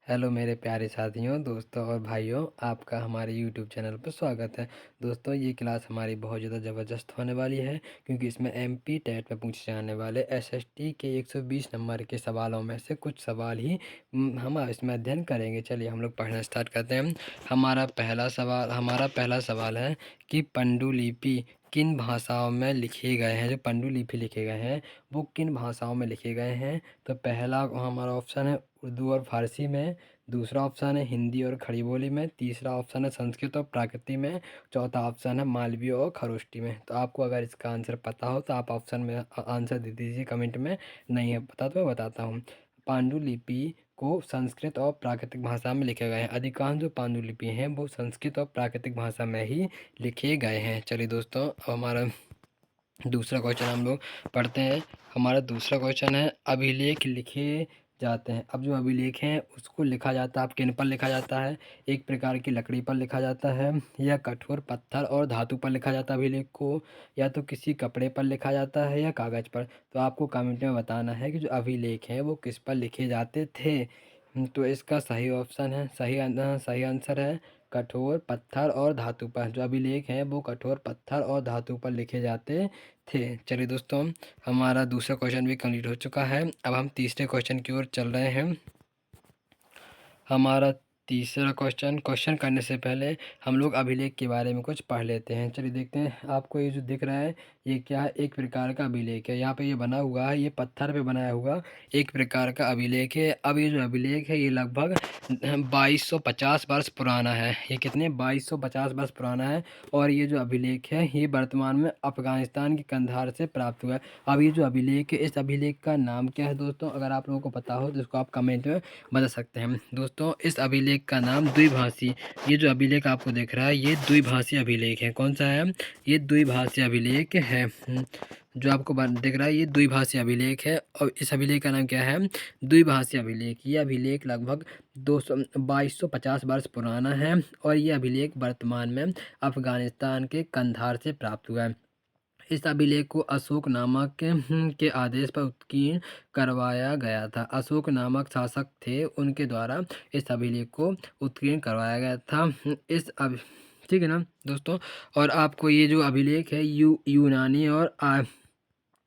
Hello मेरे प्यारे साथियों, दोस्तों और भाइयों, आपका हमारे यूट्यूब चैनल पर स्वागत है। दोस्तों, ये क्लास हमारी बहुत ज़्यादा ज़बरदस्त होने वाली है क्योंकि इसमें एमपी टेट में पूछे जाने वाले एसएसटी के 120 नंबर के सवालों में से कुछ सवाल ही हम इसमें अध्ययन करेंगे। चलिए हम लोग पढ़ना स्टार्ट करते हैं। हमारा पहला सवाल है कि पांडुलिपि किन भाषाओं में लिखे गए हैं। जो पांडुलिपि लिखे गए हैं वो किन भाषाओं में लिखे गए हैं। तो पहला हमारा ऑप्शन है उर्दू और फारसी में, दूसरा ऑप्शन है हिंदी और खड़ी बोली में, तीसरा ऑप्शन है संस्कृत और प्राकृति में, चौथा ऑप्शन है मालवी और खरोष्टी में। तो आपको अगर इसका आंसर पता हो तो आप ऑप्शन में आंसर दे दीजिए कमेंट में। नहीं है पता तो मैं बताता हूँ। पांडुलिपि को संस्कृत और प्राकृतिक भाषा में लिखे गए हैं। अधिकांश जो पांडुलिपि हैं वो संस्कृत और प्राकृतिक भाषा में ही लिखे गए हैं। चलिए दोस्तों, अब हमारा दूसरा क्वेश्चन हम लोग पढ़ते हैं। हमारा दूसरा क्वेश्चन है अभिलेख लिखे जाते हैं। अब जो अभिलेख हैं उसको लिखा जाता है, आप किन पर लिखा जाता है। एक प्रकार की लकड़ी पर लिखा जाता है, या कठोर पत्थर और धातु पर लिखा जाता है अभिलेख को, या तो किसी कपड़े पर लिखा जाता है या कागज़ पर। तो आपको कमेंट में बताना है कि जो अभिलेख हैं वो किस पर लिखे जाते थे। तो इसका सही ऑप्शन है, सही आंसर है कठोर पत्थर और धातु पर। जो अभिलेख हैं वो कठोर पत्थर और धातु पर लिखे जाते थे। चलिए दोस्तों, हमारा दूसरा क्वेश्चन भी कंप्लीट हो चुका है। अब हम तीसरे क्वेश्चन की ओर चल रहे हैं। हमारा तीसरा क्वेश्चन करने से पहले हम लोग अभिलेख के बारे में कुछ पढ़ लेते हैं। चलिए देखते हैं। आपको ये जो दिख रहा है ये क्या है, एक प्रकार का अभिलेख है। यहाँ पे ये बना हुआ है, ये पत्थर पे बनाया हुआ एक प्रकार का अभिलेख है। अब ये जो अभिलेख है ये लगभग 2250 वर्ष पुराना है। ये कितने 2250 वर्ष पुराना है। और ये जो अभिलेख है ये वर्तमान में अफगानिस्तान के कंधार से प्राप्त हुआ है। अब ये जो अभिलेख है इस अभिलेख का नाम क्या है दोस्तों, अगर आप लोगों को पता हो तो इसको आप कमेंट में बता सकते हैं। दोस्तों, इस अभिलेख का नाम द्विभाषी, ये जो अभिलेख आपको दिख रहा है ये द्विभाषी अभिलेख है। कौन सा है, ये द्विभाषी अभिलेख है। जो आपको दिख रहा है ये द्विभाषी अभिलेख है। और इस अभिलेख का नाम क्या है, द्विभाषी अभिलेख। ये अभिलेख लगभग 2250 वर्ष पुराना है। और ये अभिलेख वर्तमान में अफगानिस्तान के कंधार से प्राप्त हुआ है। इस अभिलेख को अशोक नामक के आदेश पर उत्कीर्ण करवाया गया था। अशोक नामक शासक थे, उनके द्वारा इस अभिलेख को उत्कीर्ण करवाया गया था। ठीक है ना दोस्तों। और आपको ये जो अभिलेख है यूनानी और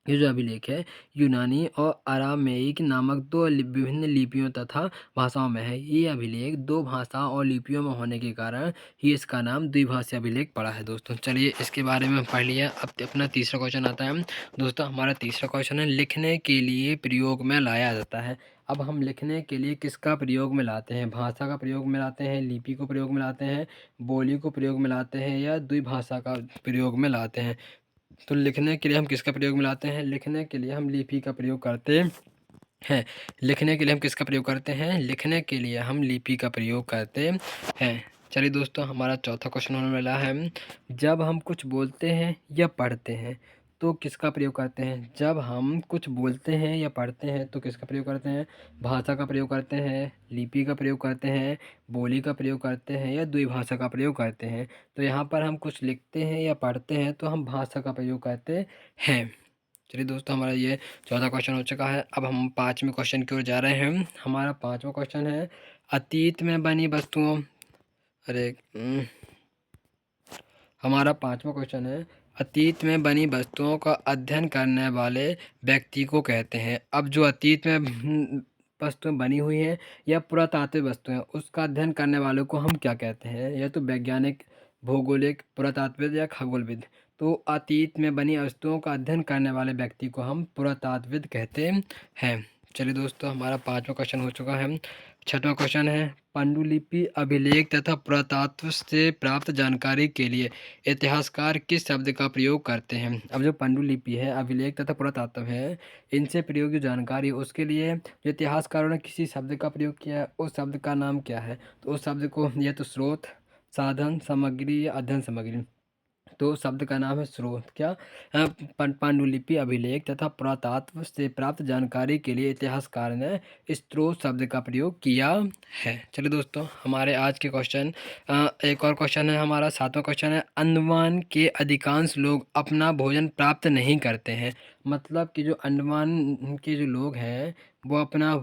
ये जो अभिलेख है यूनानी और अरामेइक नामक दो विभिन्न लिपियों तथा भाषाओं में है। ये अभिलेख दो भाषाओं और लिपियों में होने के कारण ही इसका नाम द्विभाषी अभिलेख पड़ा है। दोस्तों चलिए इसके बारे में पढ़ लिया। अब अपना तीसरा क्वेश्चन आता है। दोस्तों हमारा तीसरा क्वेश्चन है लिखने के लिए प्रयोग में लाया जाता है। अब हम लिखने के लिए किसका प्रयोग में लाते हैं, भाषा का प्रयोग में लाते हैं, लिपि को प्रयोग में लाते हैं, बोली को प्रयोग में लाते हैं, या द्विभाषा का प्रयोग में लाते हैं। तो लिखने के लिए हम किसका प्रयोग में लाते हैं, लिखने के लिए हम लिपि का प्रयोग करते हैं। लिखने के लिए हम किसका प्रयोग करते हैं, लिखने के लिए हम लिपि का प्रयोग करते हैं। चलिए दोस्तों, हमारा चौथा क्वेश्चन होने वाला है। जब हम कुछ बोलते हैं या पढ़ते हैं तो किसका प्रयोग करते हैं। जब हम कुछ बोलते हैं या पढ़ते हैं तो किसका प्रयोग करते हैं, भाषा का प्रयोग करते हैं, लिपि का प्रयोग करते हैं, बोली का प्रयोग करते हैं, या द्विभाषा का प्रयोग करते हैं। तो यहाँ पर हम कुछ लिखते हैं या पढ़ते हैं तो हम भाषा का प्रयोग करते हैं। चलिए दोस्तों, हमारा ये चौथा क्वेश्चन हो चुका है। अब हम पाँचवें क्वेश्चन की ओर जा रहे हैं। हमारा पाँचवा क्वेश्चन है अतीत में बनी वस्तुओं अरे हमारा पाँचवा क्वेश्चन है अतीत में बनी वस्तुओं का अध्ययन करने वाले व्यक्ति को कहते हैं। अब जो अतीत में वस्तुएं बनी हुई हैं या पुरातात्विक वस्तुएं उसका अध्ययन करने वालों को हम क्या कहते हैं, या तो वैज्ञानिक, भौगोलिक, पुरातात्विक या खगोलविद। तो अतीत में बनी वस्तुओं का अध्ययन करने वाले व्यक्ति को हम पुरातात्विद कहते हैं। चलिए दोस्तों, हमारा पाँचवा क्वेश्चन हो चुका है। छठवां क्वेश्चन है पांडुलिपि अभिलेख तथा पुरातत्व से प्राप्त जानकारी के लिए इतिहासकार किस शब्द का प्रयोग करते हैं। अब जो पांडुलिपि है, अभिलेख तथा पुरातत्व है, इनसे प्रयोग जो जानकारी है उसके लिए जो इतिहासकारों ने किसी शब्द का प्रयोग किया है उस शब्द का नाम क्या है। तो उस शब्द को या तो स्रोत, साधन, सामग्री या अध्ययन सामग्री। तो शब्द का नाम है स्रोत। क्या पांडुलिपि अभिलेख तथा पुरातत्व से प्राप्त जानकारी के लिए इतिहासकार ने स्रोत शब्द का प्रयोग किया है। चलिए दोस्तों, हमारे आज के क्वेश्चन एक और क्वेश्चन है। हमारा सातवां क्वेश्चन है अंडमान के अधिकांश लोग अपना भोजन प्राप्त नहीं करते हैं। मतलब कि जो अंडमान के जो लोग हैं वो अपना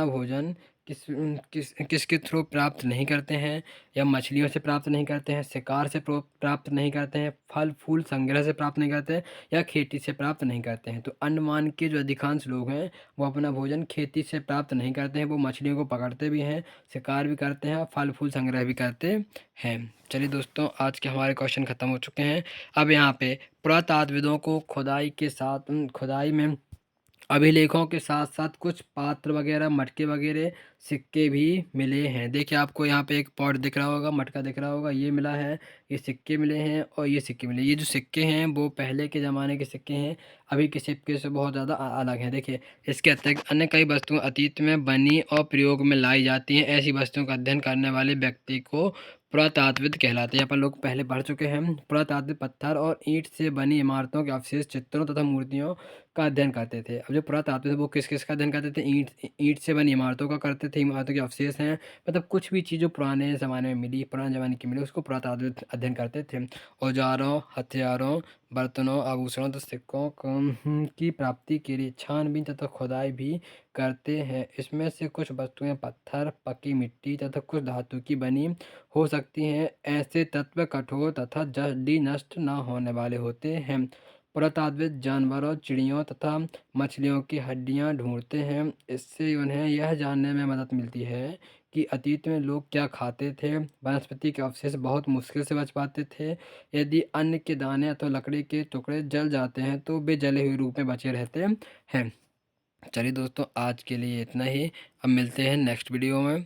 भोजन किसके थ्रू प्राप्त नहीं करते हैं, या मछलियों से प्राप्त नहीं करते हैं, शिकार से प्राप्त नहीं करते हैं, फल फूल संग्रह से प्राप्त नहीं करते हैं, या खेती से प्राप्त नहीं करते हैं। तो अंडमान के जो अधिकांश लोग हैं वो अपना भोजन खेती से प्राप्त नहीं करते हैं, वो मछलियों को पकड़ते भी हैं, शिकार भी करते हैं, फल फूल संग्रह भी करते हैं। चलिए दोस्तों, आज के हमारे क्वेश्चन ख़त्म हो चुके हैं। अब यहाँ पे पुरातात्विदों को खुदाई में अभिलेखों के साथ साथ कुछ पात्र वगैरह, मटके वगैरह, सिक्के भी मिले हैं। देखिए, आपको यहाँ पे एक पॉट दिख रहा होगा, मटका दिख रहा होगा, ये मिला है, ये सिक्के मिले हैं और ये सिक्के मिले। ये जो सिक्के हैं वो पहले के ज़माने के सिक्के हैं, अभी के सिक्के से बहुत ज़्यादा अलग हैं। देखिए, इसके अतिरिक्त अन्य कई वस्तुएं अतीत में बनी और प्रयोग में लाई जाती हैं। ऐसी वस्तुओं का अध्ययन करने वाले व्यक्ति को पुरातात्विद कहलाते हैं। अपन लोग पहले पढ़ चुके हैं। पुरातात्विद पत्थर और ईंट से बनी इमारतों के अवशेष, चित्रों तथा मूर्तियों का अध्ययन करते थे। अब जो पुरातात्विद थे वो किस किस का अध्ययन करते थे? ईंट से बनी इमारतों का करते थे, इमारतों के अवशेष हैं, मतलब कुछ भी चीज़ जो पुराने ज़माने में मिली, पुराने ज़माने की मिली, उसको पुरातात्विद अध्ययन करते थे। औजारों, हथियारों, बर्तनों, आभूषणों तथा सिक्कों की प्राप्ति के लिए छानबीन तथा खुदाई भी करते हैं। इसमें से कुछ वस्तुएं पत्थर, पकी मिट्टी तथा कुछ धातु की बनी हो सकती हैं। ऐसे तत्व कठोर तथा जल्दी नष्ट न होने वाले होते हैं। पुरातात्विद जानवरों, चिड़ियों तथा मछलियों की हड्डियां ढूंढते हैं। इससे उन्हें यह जानने में मदद मिलती है कि अतीत में लोग क्या खाते थे। वनस्पति के अवशेष बहुत मुश्किल से बच पाते थे। यदि अन्न के दाने अथवा लकड़ी के टुकड़े जल जाते हैं तो वे जले हुए रूप में बचे रहते हैं। चलिए दोस्तों, आज के लिए इतना ही। अब मिलते हैं नेक्स्ट वीडियो में।